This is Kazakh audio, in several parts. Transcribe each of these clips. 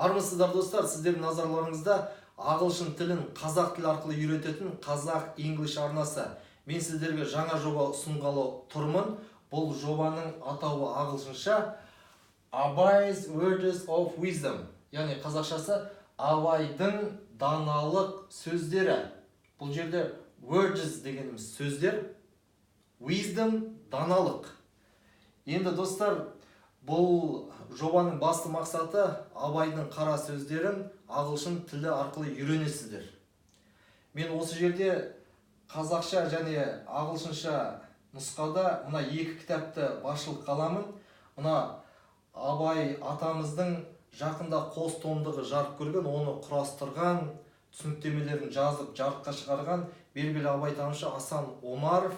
Армысыздар достар, сіздердің назарларыңызда ағылшын тілін қазақ тілі арқылы үйрететін Қазақ English арнасы. Мен сіздерге жаңа жоба ұсынғалы тұрмын. Бұл жобаның атауы ағылшынша Abai's Words of Wisdom, яғни қазақшасы Абайдың даналық сөздері. Бұл жерде words дегеніміз сөздер, wisdom даналық. Енді достар, бұл жобаның басты мақсаты Абайдың қара сөздерін ағылшын тілі арқылы үйренесіздер. Мен осы жерде қазақша және ағылшынша нұсқада мына екі кітапты басшылық қаламын. Мына Абай атамыздың жақында қос томдығы жарық көрген, оны құрастырған, түсініктемелерін жазып жарыққа шығарған белгілі абайтанушы Асан Омаров.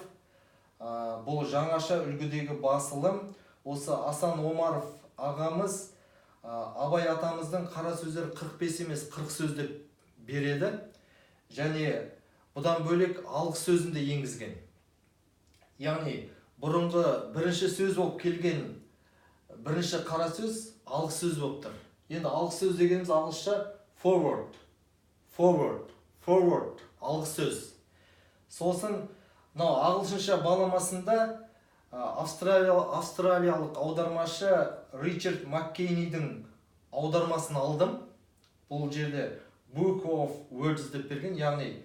Бұл жаңаша үлгідегі басылым. Осы Асан Омаров ағамыз Абай атамыздың қара сөздер 45 емес 40 сөз деп береді. Және бұдан бөлек алғы сөзін де енгізген. Яғни бұрынғы бірінші сөз болып келген бірінші қара сөз алғы сөз болып тұр. Енді алғы сөз дегеніміз ағылшынша forward, алғы сөз. Сосын ағылшынша баламасында австралиялық аудармашы Ричард Маккейнидің аудармасын алдым. Бұл жерде Book of Words деп берген, яғни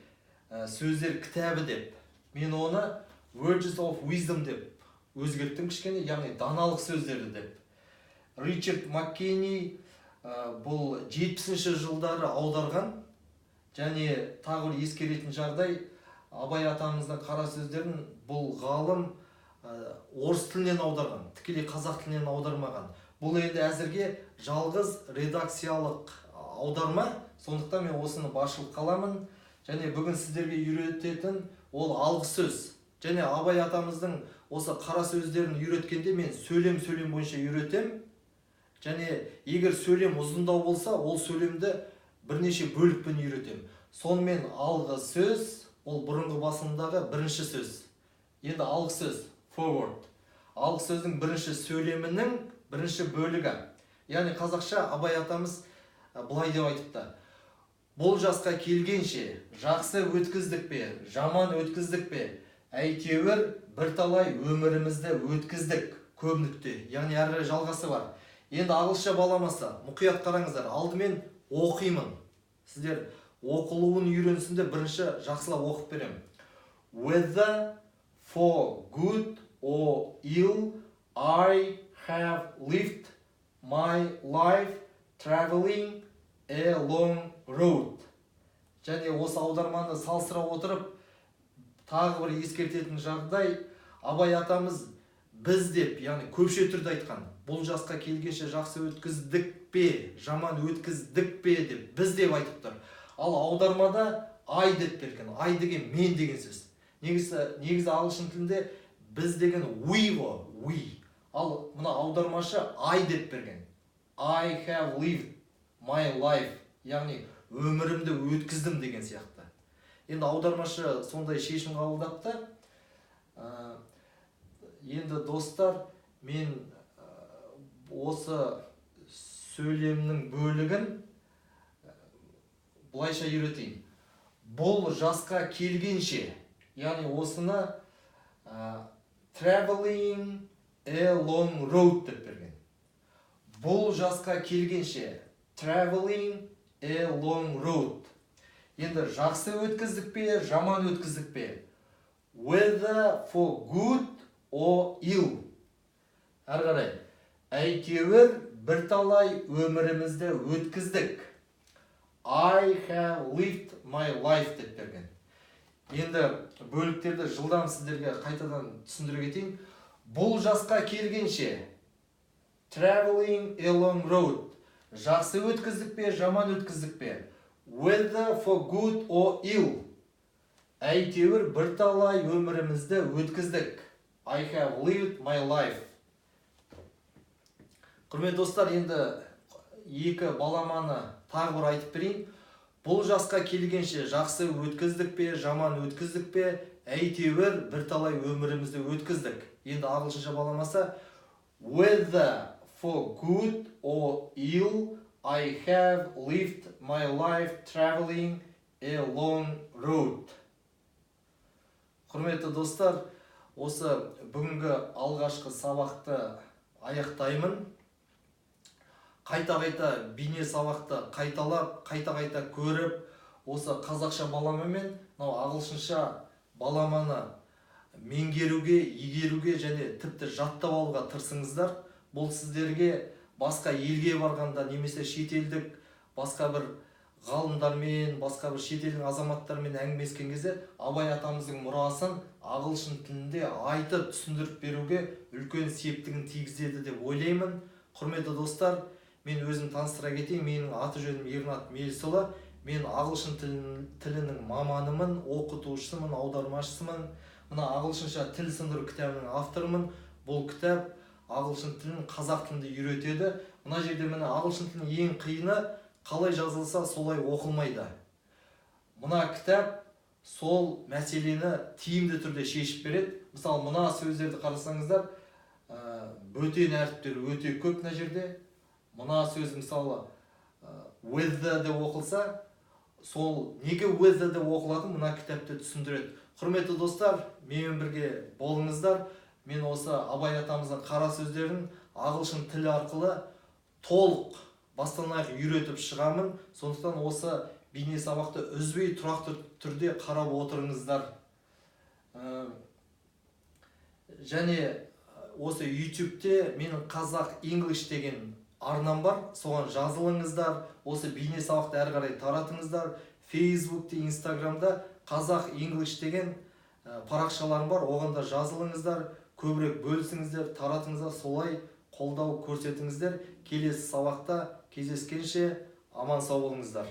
сөздер кітабы деп. Мен оны Words of Wisdom деп өзгерттім кішкене, яғни даналық сөздері деп. Ричард Маккейни бұл 70-ші жылдары аударған, және тағы бір ескеретін жағдай, Абай атамыздың қара сөздерін бұл ғалым орыс тілінен аударған, тікелей қазақ тілінен аудармаған. Бұл енді әзірге жалғыз редакциялық аударма, сондықтан мен осыны басшылық қаламын. Және бүгін сіздерге үйрететін ол алғы сөз. Және Абай атамыздың осы қара сөздерін үйреткенде мен сөйлем бойынша үйретем. Және егер сөйлем ұзындау болса, ол сөйлемді бірнеше бөлікпен үйретем. Сонымен алғы сөз, ол бұрынғы басылымдағы бірінші сөз. Енді алғы сөз, forward. Алғы сөздің бірінші сөйлемінің бірінші бөлігі. Яғни қазақша Абай атамыз былай деп айтыпты. Бұл жасқа келгенше жақсы өткіздік пе, жаман өткіздік пе, әйтеуір бірталай өмірімізді өткіздік көп нүкте. Яғни әрі жалғасы бар. Енді ағылшынша баламасы, мұқият қараңыздар, алдымен оқимын. Сіздер оқылуын үйренсінде бірінші жақсылап оқып берем. Whether for good or ill, I have lived my life traveling a long road. Және осы аударманы салыстыра отырып, тағы бір ескертетін жағдай, Абай атамыз біз деп, яғни көпше түрде айтқан, бұл жасқа келгенше жақсы өткіздік пе, жаман өткіздік пе деп, біз деп айтып тұр. Ал аудармада ай деп берген, ай деген мен деген сөз. Негізі ағылшын тілінде біз деген we. Ал мына аудармашы ай деп берген. I have lived my life, яғни өмірімді өткіздім деген сияқты. Енді аудармашы сондай шешім қабылдапты. Енді достар, мен осы сөйлемнің бөлігін бұлайша үйретейін. Бұл жасқа келгенше, яғни осыны traveling a long road деп берген. Бұл жасқа келгенше, traveling a long road. Енді жақсы өткіздік пе, жаман өткіздік пе? Whether for good or ill. Әрі қарай, әйтеуір бірталай өмірімізді өткіздік. I have lived my life деп берген. Енді бөліктерді жылдам сіздерге қайтадан түсіндіре кетейін. Бұл жасқа келгенше, traveling a long road. Жақсы өткіздік пе, жаман өткіздік пе? Whether for good or ill. Әйтеуір бірталай өмірімізді өткіздік. I have lived my life. Құрметті достар, енді екі баламаны тағы бір айтып берейін. Бұл жасқа келгенше жақсы өткіздік пе, жаман өткіздік пе, әйтеуір бірталай өмірімізді өткіздік. Енді ағылшынша баламасы, whether for good or ill, I have lived my life traveling a long road. Құрметті достар, осы бүгінгі алғашқы сабақты аяқтаймын. Қайта-қайта бейне сабақты қайталап, қайта-қайта көріп, осы қазақша баламамен, ағылшынша баламаны меңгеруге, игеруге және тіпті жаттап алуға тырысыңыздар. Бұл сіздерге басқа елге барғанда, немесе шетелдік басқа бір ғалымдармен, басқа бір шетелдің азаматтармен әңгімескен кезде Абай атамыздың мұрасын ағылшын тілінде айтып түсіндіріп беруге үлкен септігін тигізеді деп ойлаймын. Құрметті достар, мен өзім таныстыра кетейін. Менің аты жөнім Ернат Мелісұлы. Мен ағылшын тілінің маманымын, оқытушысымын, аудармашысымын. Мына ағылшынша тіл сындыру кітабының авторымын. Бұл кітап ағылшын тілін қазақ тілінде үйретеді. Мына жерде міне ағылшын тілінің ең қиыны қалай жазылса солай оқылмайды. Мына кітап сол мәселені тиімді түрде шешіп береді. Мысалы, мына сөздерді қарасаңыздар, бөтен әріптер өте көп мына жерде. Мына сөз мысалы with the деп оқылса, сол неге with the деп оқылатын мына кітапты түсіндіреді. Құрметті достар, менімен бірге болыңыздар. Мен осы Абай атамыздың қара сөздерін ағылшын тілі арқылы толық бастан аяқ үйретіп шығамын. Сондықтан осы бейне сабақты үзбей тұрақты түрде қарап отырыңыздар. Және осы YouTube-те менің қазақ English деген арнам бар. Соған жазылыңыздар. Осы бейне сабақты әрі қарай таратыңыздар. Facebook-те, Instagram-да қазақ English деген парақшаларым бар. Оғанда жазылыңыздар. Көбірек бөлісіңіздер, таратыңыздар, солай қолдау көрсетіңіздер. Келесі сабақта кездескенше аман сау болыңыздар.